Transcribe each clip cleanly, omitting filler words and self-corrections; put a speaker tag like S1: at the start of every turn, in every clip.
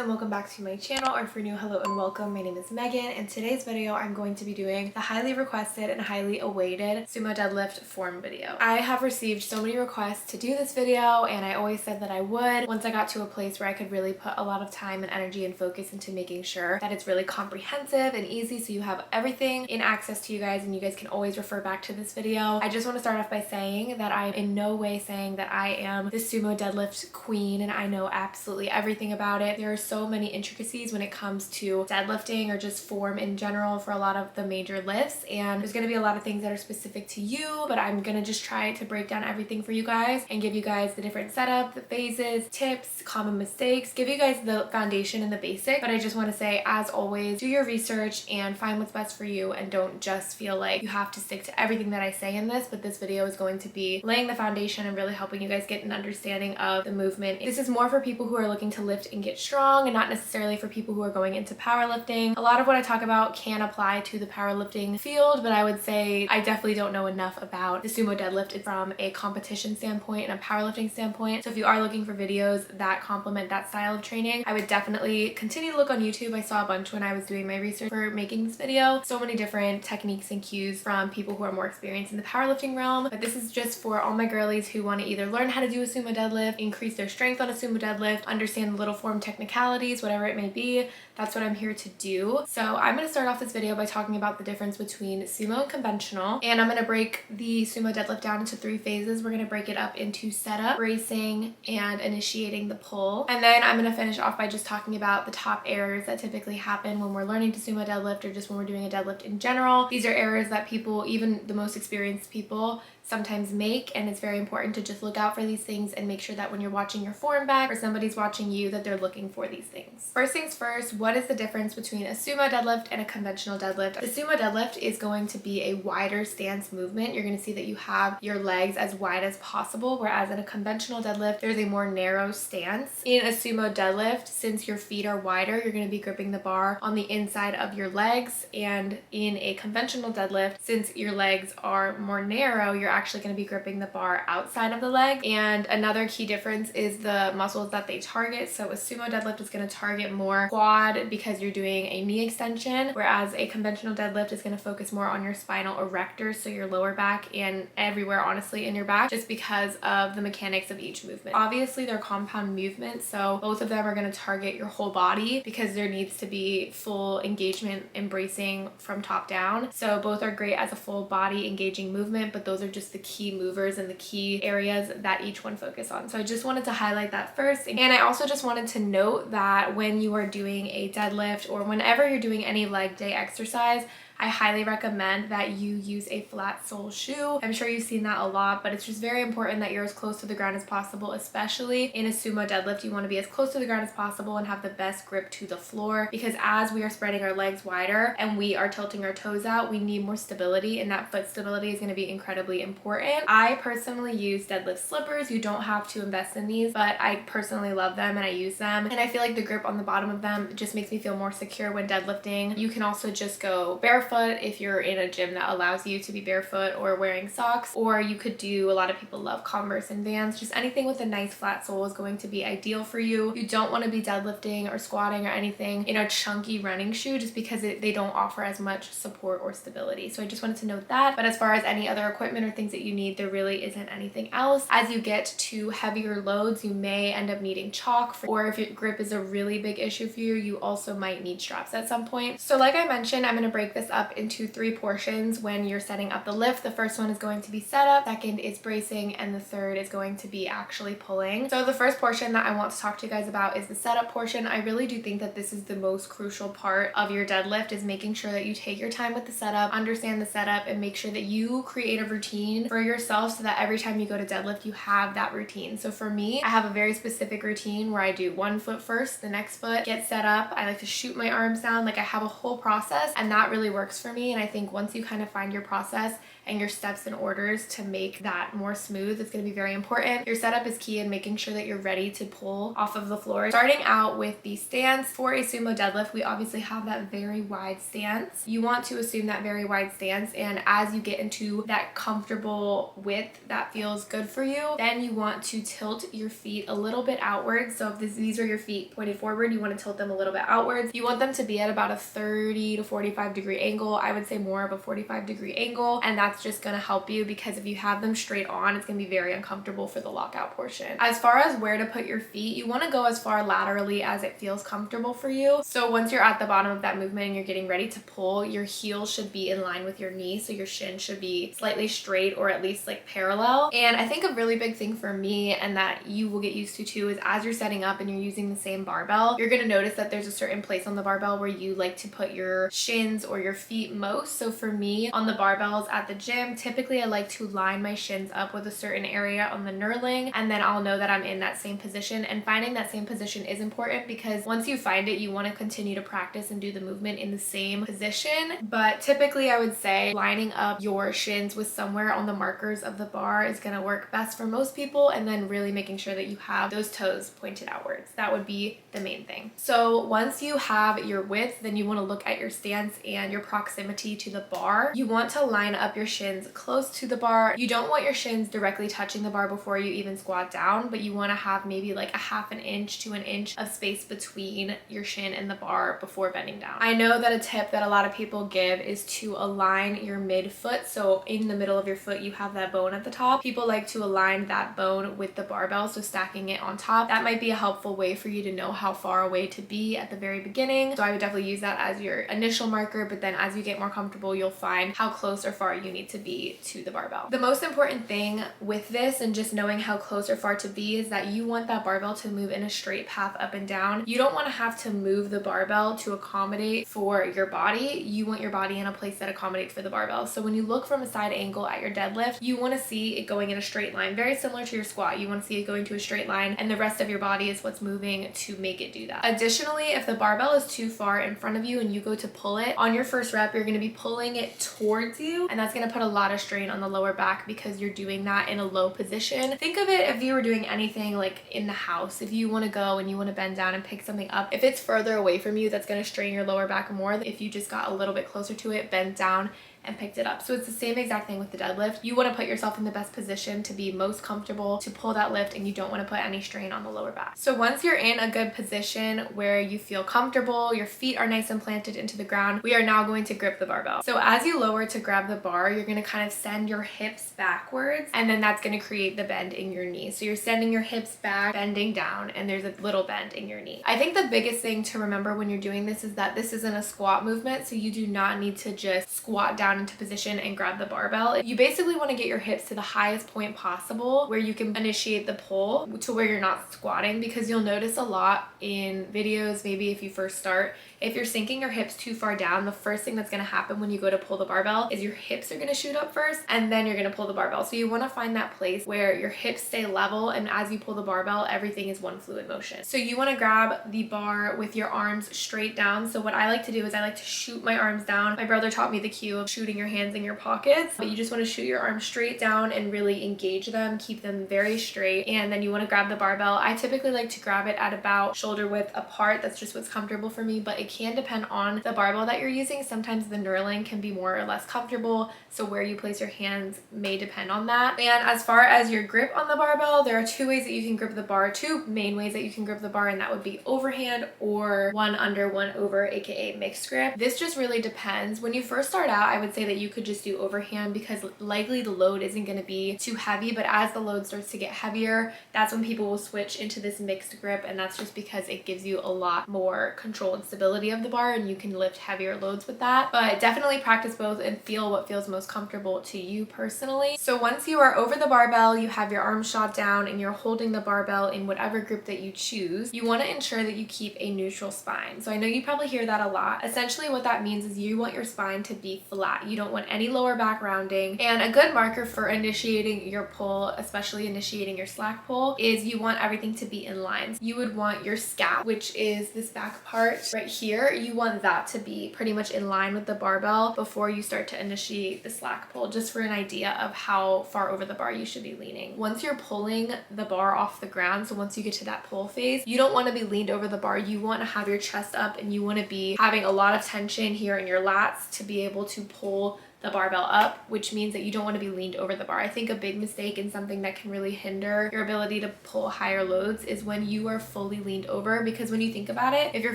S1: and welcome back to my channel, or if you're new, hello and welcome. My name is Megan. In today's video, I'm going to be doing the highly requested and highly awaited sumo deadlift form video. I have received so many requests to do this video, and I always said that I would once I got to a place where I could really put a lot of time and energy and focus into making sure that it's really comprehensive and easy so you have everything in access to you guys and you guys can always refer back to this video. I just want to start off by saying that I'm in no way saying that I am the sumo deadlift queen and I know absolutely everything about it. There are so many intricacies when it comes to deadlifting or just form in general for a lot of the major lifts, and there's going to be a lot of things that are specific to you, but I'm going to just try to break down everything for you guys and give you guys the different setup, the phases, tips, common mistakes, give you guys the foundation and the basic. But I just want to say, as always, do your research and find what's best for you, and don't just feel like you have to stick to everything that I say in this, but this video is going to be laying the foundation and really helping you guys get an understanding of the movement. This is more for people who are looking to lift and get strong, and not necessarily for people who are going into powerlifting. A lot of what I talk about can apply to the powerlifting field, but I would say I definitely don't know enough about the sumo deadlift from a competition standpoint and a powerlifting standpoint. So if you are looking for videos that complement that style of training, I would definitely continue to look on YouTube. I saw a bunch when I was doing my research for making this video. So many different techniques and cues from people who are more experienced in the powerlifting realm. But this is just for all my girlies who want to either learn how to do a sumo deadlift, increase their strength on a sumo deadlift, understand the little form technicalities, whatever it may be. That's what I'm here to do. So I'm going to start off this video by talking about the difference between sumo and conventional, and I'm going to break the sumo deadlift down into 3 phases. We're going to break it up into setup, bracing, and initiating the pull. And then I'm going to finish off by just talking about the top errors that typically happen when we're learning to sumo deadlift or just when we're doing a deadlift in general. These are errors that people, even the most experienced people, sometimes make, and it's very important to just look out for these things and make sure that when you're watching your form back or somebody's watching you, that they're looking for these things. First things first, what is the difference between a sumo deadlift and a conventional deadlift? The sumo deadlift is going to be a wider stance movement. You're going to see that you have your legs as wide as possible, whereas in a conventional deadlift, there's a more narrow stance. In a sumo deadlift, since your feet are wider, you're going to be gripping the bar on the inside of your legs, and in a conventional deadlift, since your legs are more narrow, you're actually going to be gripping the bar outside of the leg. And another key difference is the muscles that they target. So a sumo deadlift is going to target more quad because you're doing a knee extension, whereas a conventional deadlift is going to focus more on your spinal erectors, so your lower back and everywhere honestly in your back, just because of the mechanics of each movement. Obviously they're compound movements, so both of them are going to target your whole body because there needs to be full engagement and bracing from top down. So both are great as a full body engaging movement, but those are just the key movers and the key areas that each one focus on. So I just wanted to highlight that first. And I also just wanted to note that when you are doing a deadlift or whenever you're doing any leg day exercise, I highly recommend that you use a flat sole shoe. I'm sure you've seen that a lot, but it's just very important that you're as close to the ground as possible, especially in a sumo deadlift. You want to be as close to the ground as possible and have the best grip to the floor, because as we are spreading our legs wider and we are tilting our toes out, we need more stability, and that foot stability is going to be incredibly important. I personally use deadlift slippers. You don't have to invest in these, but I personally love them and I use them, and I feel like the grip on the bottom of them just makes me feel more secure when deadlifting. You can also just go barefoot if you're in a gym that allows you to be barefoot or wearing socks, or you could do, a lot of people love Converse and Vans. Just anything with a nice flat sole is going to be ideal for you. You don't want to be deadlifting or squatting or anything in a chunky running shoe just because they don't offer as much support or stability. So I just wanted to note that. But as far as any other equipment or things that you need, there really isn't anything else. As you get to heavier loads, you may end up needing chalk, or if your grip is a really big issue for you, you also might need straps at some point. So like I mentioned, I'm going to break this up into 3 portions when you're setting up the lift. The first one is going to be setup, second is bracing, and the third is going to be actually pulling. So the first portion that I want to talk to you guys about is the setup portion. I really do think that this is the most crucial part of your deadlift, is making sure that you take your time with the setup, understand the setup, and make sure that you create a routine for yourself so that every time you go to deadlift, you have that routine. So for me, I have a very specific routine where I do one foot first, the next foot, get set up. I like to shoot my arms down. Like, I have a whole process, and that really works for me. And I think once you kind of find your process, and your steps and orders to make that more smooth. It's going to be very important. Your setup is key in making sure that you're ready to pull off of the floor. Starting out with the stance for a sumo deadlift, we obviously have that very wide stance. You want to assume that very wide stance, and as you get into that comfortable width that feels good for you, then you want to tilt your feet a little bit outwards. So if these are your feet pointed forward, you want to tilt them a little bit outwards. You want them to be at about a 30 to 45 degree angle. I would say more of a 45-degree angle, and that's just going to help you, because if you have them straight on, it's going to be very uncomfortable for the lockout portion. As far as where to put your feet, you want to go as far laterally as it feels comfortable for you. So once you're at the bottom of that movement and you're getting ready to pull, your heel should be in line with your knee, so your shin should be slightly straight or at least like parallel. And I think a really big thing for me, and that you will get used to too, is as you're setting up and you're using the same barbell, you're going to notice that there's a certain place on the barbell where you like to put your shins or your feet most. So for me, on the barbells at the gym, typically I like to line my shins up with a certain area on the knurling, and then I'll know that I'm in that same position. And finding that same position is important, because once you find it, you want to continue to practice and do the movement in the same position. But typically I would say lining up your shins with somewhere on the markers of the bar is going to work best for most people, and then really making sure that you have those toes pointed outwards. That would be the main thing. So once you have your width, then you want to look at your stance and your proximity to the bar. You want to line up your shins close to the bar. You don't want your shins directly touching the bar before you even squat down, but you want to have maybe like a half an inch to an inch of space between your shin and the bar before bending down. I know that a tip that a lot of people give is to align your midfoot. So in the middle of your foot, you have that bone at the top. People like to align that bone with the barbell, so stacking it on top. That might be a helpful way for you to know how far away to be at the very beginning. So I would definitely use that as your initial marker, but then as you get more comfortable, you'll find how close or far you need to be to the barbell. The most important thing with this, and just knowing how close or far to be, is that you want that barbell to move in a straight path up and down. You don't want to have to move the barbell to accommodate for your body. You want your body in a place that accommodates for the barbell. So when you look from a side angle at your deadlift, you want to see it going in a straight line, very similar to your squat. You want to see it going to a straight line, and the rest of your body is what's moving to make it do that. Additionally, if the barbell is too far in front of you and you go to pull it, on your first rep, you're going to be pulling it towards you, and that's going to put a lot of strain on the lower back because you're doing that in a low position. Think of it if you were doing anything like in the house. If you want to go and you want to bend down and pick something up, if it's further away from you, that's going to strain your lower back more than if you just got a little bit closer to it, bent down, and picked it up. So it's the same exact thing with the deadlift. You want to put yourself in the best position to be most comfortable to pull that lift, and you don't want to put any strain on the lower back. So once you're in a good position where you feel comfortable, your feet are nice and planted into the ground, we are now going to grip the barbell. So as you lower to grab the bar, you're going to kind of send your hips backwards, and then that's going to create the bend in your knee. So you're sending your hips back, bending down, and there's a little bend in your knee. I think the biggest thing to remember when you're doing this is that this isn't a squat movement, so you do not need to just squat down into position and grab the barbell. You basically want to get your hips to the highest point possible where you can initiate the pull to where you're not squatting, because you'll notice a lot in videos, maybe if you first start, if you're sinking your hips too far down, the first thing that's going to happen when you go to pull the barbell is your hips are going to shoot up first, and then you're going to pull the barbell. So you want to find that place where your hips stay level, and as you pull the barbell, everything is one fluid motion. So you want to grab the bar with your arms straight down. So what I like to do is I like to shoot my arms down. My brother taught me the cue of shooting your hands in your pockets, but you just want to shoot your arms straight down and really engage them, keep them very straight, and then you want to grab the barbell. I typically like to grab it at about shoulder width apart. That's just what's comfortable for me, but it can depend on the barbell that you're using. Sometimes the knurling can be more or less comfortable, so where you place your hands may depend on that. And as far as your grip on the barbell, there are two ways that you can grip the bar, two main ways that you can grip the bar, and that would be overhand or one under, one over, aka mixed grip. This just really depends. When you first start out, I would say that you could just do overhand because likely the load isn't going to be too heavy, but as the load starts to get heavier, that's when people will switch into this mixed grip, and that's just because it gives you a lot more control and stability of the bar, and you can lift heavier loads with that. But definitely practice both and feel what feels most comfortable to you personally. So once you are over the barbell, you have your arms shot down, and you're holding the barbell in whatever grip that you choose, you want to ensure that you keep a neutral spine. So I know you probably hear that a lot. Essentially what that means is you want your spine to be flat. flat. You don't want any lower back rounding. And a good marker for initiating your pull, especially initiating your slack pull, is you want everything to be in line. You would want your scap, which is this back part right here, you want that to be pretty much in line with the barbell before you start to initiate the slack pull, just for an idea of how far over the bar you should be leaning. Once you're pulling the bar off the ground, so once you get to that pull phase, you don't want to be leaned over the bar. You want to have your chest up and you want to be having a lot of tension here in your lats to be able to pull the barbell up, which means that you don't want to be leaned over the bar. I think a big mistake and something that can really hinder your ability to pull higher loads is when you are fully leaned over, because when you think about it, if you're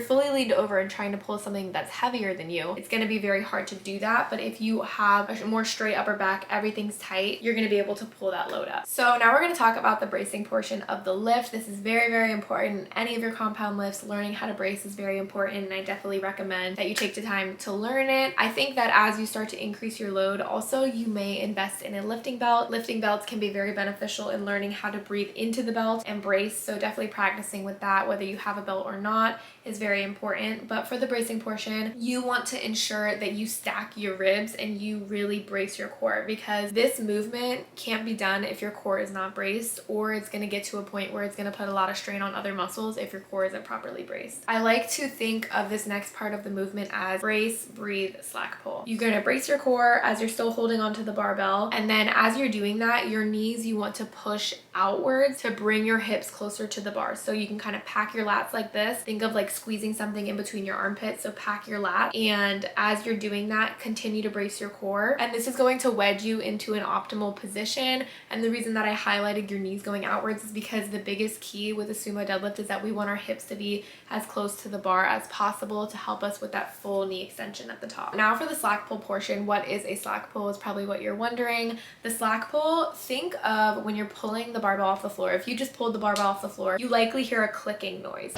S1: fully leaned over and trying to pull something that's heavier than you, it's going to be very hard to do that. But if you have a more straight upper back, everything's tight, you're going to be able to pull that load up. So now we're going to talk about the bracing portion of the lift. This is very, very important. Any of your compound lifts, learning how to brace is very important, and I definitely recommend that you take the time to learn it. I think that as you start to increase your load, also you may invest in a lifting belt. Lifting belts can be very beneficial in learning how to breathe into the belt and brace, so definitely practicing with that, whether you have a belt or not, is very important. But for the bracing portion, you want to ensure that you stack your ribs and you really brace your core, because this movement can't be done if your core is not braced, or it's going to get to a point where it's going to put a lot of strain on other muscles if your core isn't properly braced. I like to think of this next part of the movement as brace, breathe, slack pull. You're going to brace your core as you're still holding onto the barbell, and then as you're doing that, your knees you want to push outwards to bring your hips closer to the bar. So you can kind of pack your lats like this. Think of like squeezing something in between your armpits, so pack your lat, and as you're doing that, continue to brace your core, and this is going to wedge you into an optimal position. And the reason that I highlighted your knees going outwards is because the biggest key with a sumo deadlift is that we want our hips to be as close to the bar as possible to help us with that full knee extension at the top. Now for the slack pull portion, what is a slack pull is probably what you're wondering. The slack pull, think of when you're pulling the barbell off the floor. If you just pulled the barbell off the floor, you likely hear a clicking noise.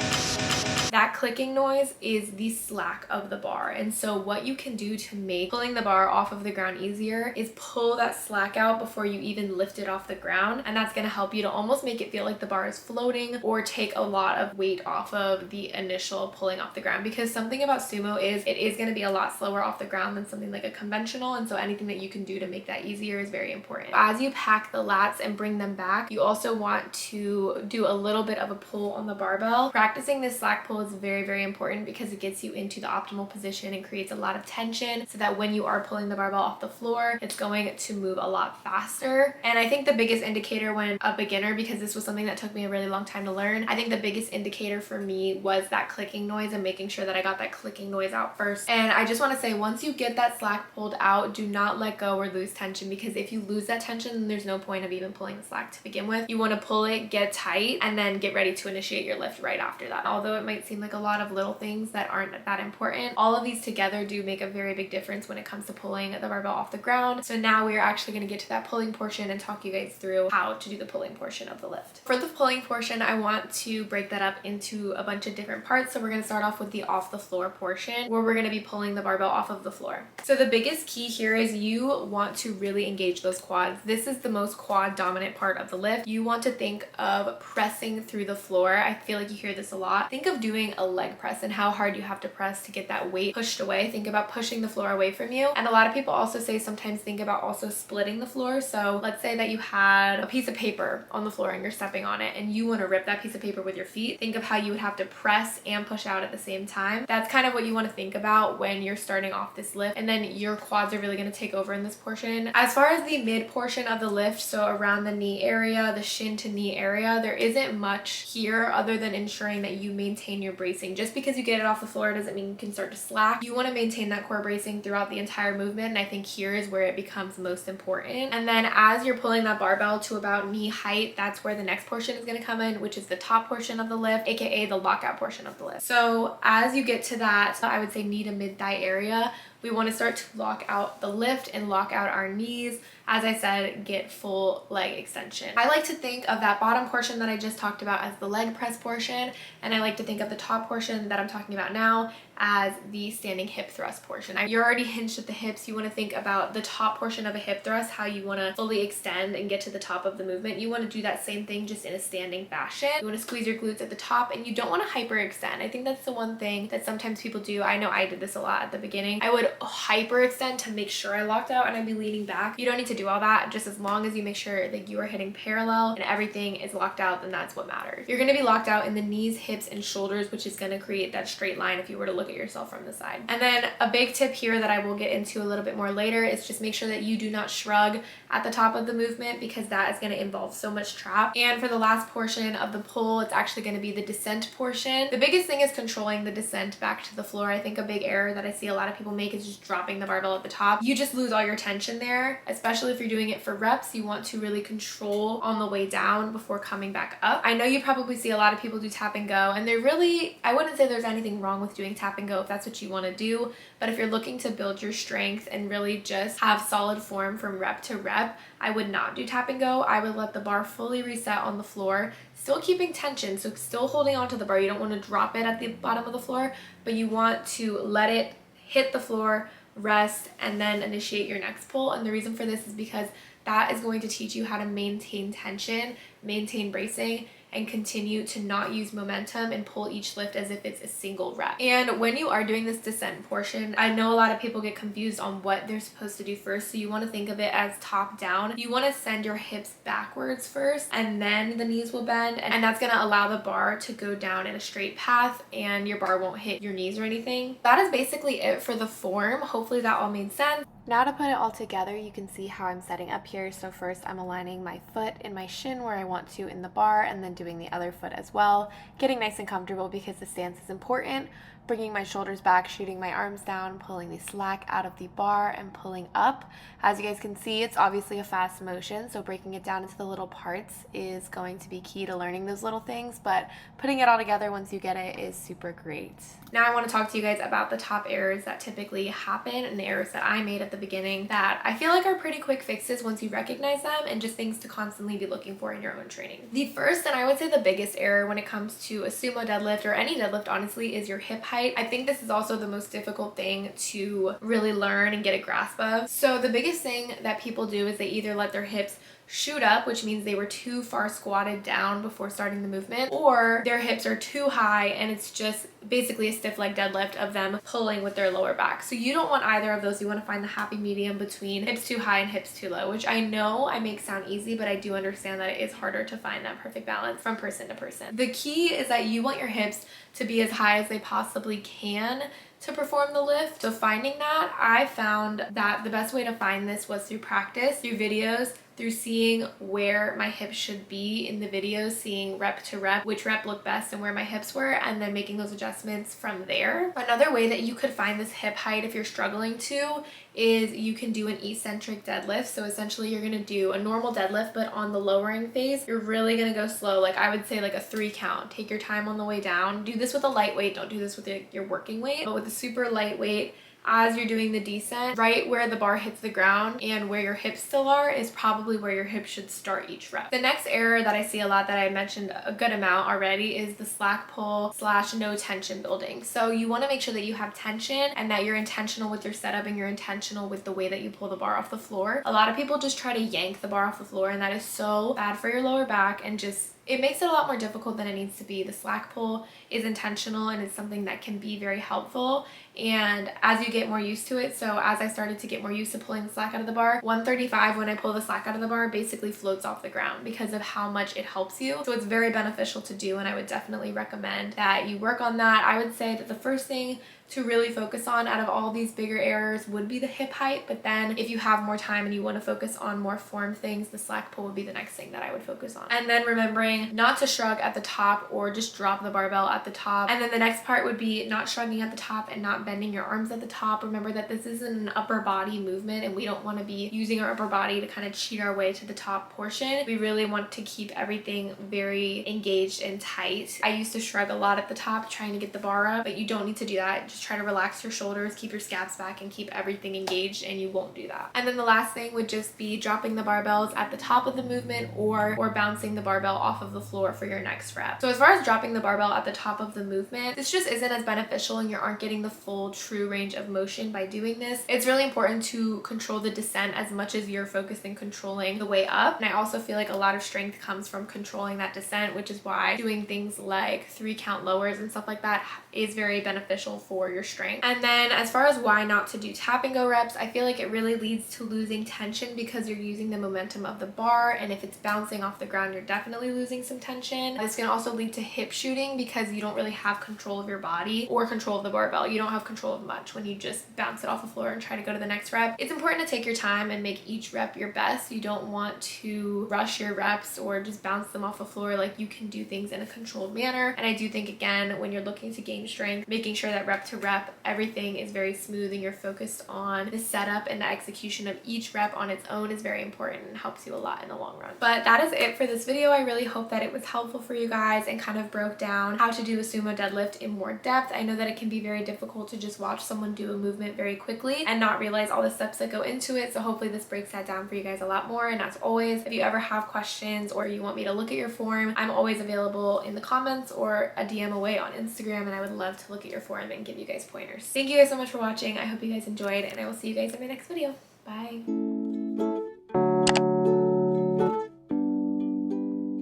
S1: That clicking noise is the slack of the bar. And so what you can do to make pulling the bar off of the ground easier is pull that slack out before you even lift it off the ground. And that's going to help you to almost make it feel like the bar is floating, or take a lot of weight off of the initial pulling off the ground. Because something about sumo is it is going to be a lot slower off the ground than something like a conventional. And so anything that you can do to make that easier is very important. As you pack the lats and bring them back, you also want to do a little bit of a pull on the barbell. Practicing this slack pull is very, very important because it gets you into the optimal position and creates a lot of tension, so that when you are pulling the barbell off the floor, it's going to move a lot faster. And I think the biggest indicator when a beginner, because this was something that took me a really long time to learn, I think the biggest indicator for me was that clicking noise and making sure that I got that clicking noise out first. And I just want to say, once you get that slack pulled out, do not let go or lose tension, because if you lose that tension, then there's no point of even pulling the slack to begin with. You want to pull it, get tight, and then get ready to initiate your lift right after that. Although it might seem like a lot of little things that aren't that important, all of these together do make a very big difference when it comes to pulling the barbell off the ground. So now we are actually going to get to that pulling portion and talk you guys through how to do the pulling portion of the lift. For the pulling portion, I want to break that up into a bunch of different parts. So we're going to start off with the off the floor portion, where we're going to be pulling the barbell off of the floor. So the biggest key here is you want to really engage those quads. This is the most quad dominant part of the lift. You want to think of pressing through the floor. I feel like you hear this a lot. Think of doing a leg press and how hard you have to press to get that weight pushed away. Think about pushing the floor away from you. And a lot of people also say sometimes think about also splitting the floor. So let's say that you had a piece of paper on the floor and you're stepping on it and you want to rip that piece of paper with your feet. Think of how you would have to press and push out at the same time. That's kind of what you want to think about when you're starting off this lift, and then your quads are really going to take over in this portion. As far as the mid portion of the lift, so around the knee area, the shin to knee area, there isn't much here other than ensuring that you maintain your bracing. Just because you get it off the floor doesn't mean you can start to slack. You want to maintain that core bracing throughout the entire movement, and I think here is where it becomes most important. And then as you're pulling that barbell to about knee height, that's where the next portion is going to come in, which is the top portion of the lift, aka the lockout portion of the lift. So as you get to that, I would say knee to mid thigh area, we want to start to lock out the lift and lock out our knees as I said, get full leg extension. I like to think of that bottom portion that I just talked about as the leg press portion, and I like to think of the top portion that I'm talking about now as the standing hip thrust portion. You're already hinged at the hips. You want to think about the top portion of a hip thrust, how you want to fully extend and get to the top of the movement. You want to do that same thing just in a standing fashion. You want to squeeze your glutes at the top, and you don't want to hyperextend. I think that's the one thing that sometimes people do. I know I did this a lot at the beginning. I would hyperextend to make sure I locked out, and I'd be leaning back. You don't need to do all that. Just as long as you make sure that you are hitting parallel and everything is locked out, then that's what matters. You're going to be locked out in the knees, hips, and shoulders, which is going to create that straight line if you were to look at yourself from the side. And then a big tip here that I will get into a little bit more later is just make sure that you do not shrug at the top of the movement, because that is going to involve so much trap. And for the last portion of the pull, it's actually going to be the descent portion. The biggest thing is controlling the descent back to the floor. I think a big error that I see a lot of people make is just dropping the barbell at the top. You just lose all your tension there, especially if you're doing it for reps. You want to really control on the way down before coming back up. I know you probably see a lot of people do tap and go, and they're really, I wouldn't say there's anything wrong with doing tap and go if that's what you want to do, but if you're looking to build your strength and really just have solid form from rep to rep, I would not do tap and go. I would let the bar fully reset on the floor, still keeping tension, so still holding onto the bar. You don't want to drop it at the bottom of the floor, but you want to let it hit the floor, rest, and then initiate your next pull. And the reason for this is because that is going to teach you how to maintain tension, maintain bracing, and continue to not use momentum and pull each lift as if it's a single rep. And when you are doing this descent portion, I know a lot of people get confused on what they're supposed to do first. So you want to think of it as top down. You want to send your hips backwards first, and then the knees will bend, and that's going to allow the bar to go down in a straight path, and your bar won't hit your knees or anything. That is basically it for the form. Hopefully that all made sense. Now to put it all together, you can see how I'm setting up here. So first I'm aligning my foot and my shin where I want to in the bar, and then doing the other foot as well. Getting nice and comfortable because the stance is important. Bringing my shoulders back, shooting my arms down, pulling the slack out of the bar and pulling up. As you guys can see, it's obviously a fast motion, so breaking it down into the little parts is going to be key to learning those little things, but putting it all together once you get it is super great. Now I want to talk to you guys about the top errors that typically happen and the errors that I made at the beginning that I feel like are pretty quick fixes once you recognize them, and just things to constantly be looking for in your own training. The first, and I would say the biggest error when it comes to a sumo deadlift or any deadlift honestly, is your hip height. I think this is also the most difficult thing to really learn and get a grasp of. So the biggest thing that people do is they either let their hips shoot up, which means they were too far squatted down before starting the movement, or their hips are too high and it's just basically a stiff leg deadlift of them pulling with their lower back. So you don't want either of those. You want to find the happy medium between hips too high and hips too low, which I know I make sound easy, but I do understand that it is harder to find that perfect balance from person to person. The key is that you want your hips to be as high as they possibly can to perform the lift. So finding that, I found that the best way to find this was through practice, through videos, through seeing where my hips should be in the videos, seeing rep to rep, which rep looked best and where my hips were, and then making those adjustments from there. Another way that you could find this hip height if you're struggling to is you can do an eccentric deadlift. So essentially you're going to do a normal deadlift, but on the lowering phase, you're really going to go slow. Like I would say like a 3 count. Take your time on the way down. Do this with a lightweight. Don't do this with your working weight, but with a super lightweight. As you're doing the descent, right where the bar hits the ground and where your hips still are is probably where your hips should start each rep. The next error that I see a lot that I mentioned a good amount already is the slack pull / no tension building. So you want to make sure that you have tension and that you're intentional with your setup and you're intentional with the way that you pull the bar off the floor. A lot of people just try to yank the bar off the floor, and that is so bad for your lower back and just it makes it a lot more difficult than it needs to be. The slack pull is intentional and it's something that can be very helpful. And as you get more used to it, so as I started to get more used to pulling the slack out of the bar, 135 when I pull the slack out of the bar basically floats off the ground because of how much it helps you. So it's very beneficial to do, and I would definitely recommend that you work on that. I would say that the first thing to really focus on out of all these bigger errors would be the hip height, but then if you have more time and you want to focus on more form things, the slack pull would be the next thing that I would focus on. And then remembering remembering not to shrug at the top or just drop the barbell at the top. And then the next part would be not shrugging at the top and not bending your arms at the top. Remember that this is an upper body movement and we don't want to be using our upper body to kind of cheat our way to the top portion. We really want to keep everything very engaged and tight. I used to shrug a lot at the top trying to get the bar up, but you don't need to do that. Just try to relax your shoulders, keep your scabs back, and keep everything engaged, and you won't do that. And then the last thing would just be dropping the barbells at the top of the movement or bouncing the barbell off of the floor for your next rep. So as far as dropping the barbell at the top of the movement, this just isn't as beneficial and you aren't getting the full true range of motion by doing this. It's really important to control the descent as much as you're focused in controlling the way up. And I also feel like a lot of strength comes from controlling that descent, which is why doing things like 3-count lowers and stuff like that is very beneficial for your strength. And then as far as why not to do tap and go reps, I feel like it really leads to losing tension because you're using the momentum of the bar, and if it's bouncing off the ground, you're definitely losing some tension. This can also lead to hip shooting because you don't really have control of your body or control of the barbell. You don't have control of much when you just bounce it off the floor and try to go to the next rep. It's important to take your time and make each rep your best. You don't want to rush your reps or just bounce them off the floor. Like, you can do things in a controlled manner. And I do think, again, when you're looking to gain strength, making sure that rep to rep everything is very smooth and you're focused on the setup and the execution of each rep on its own is very important and helps you a lot in the long run. But that is it for this video. I really hope that it was helpful for you guys and kind of broke down how to do a sumo deadlift in more depth. I know that it can be very difficult to just watch someone do a movement very quickly and not realize all the steps that go into it. So hopefully this breaks that down for you guys a lot more. And as always, if you ever have questions or you want me to look at your form, I'm always available in the comments or a DM away on Instagram, and I would love to look at your form and give you guys pointers. Thank you guys so much for watching. I hope you guys enjoyed, and I will see you guys in my next video. Bye.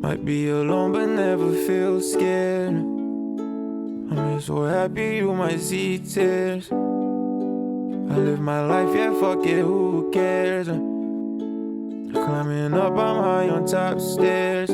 S2: Might be alone but never feel scared. I'm just so happy you might see tears. I live my life, yeah, fuck it, who cares? Climbing up, I'm high on top stairs.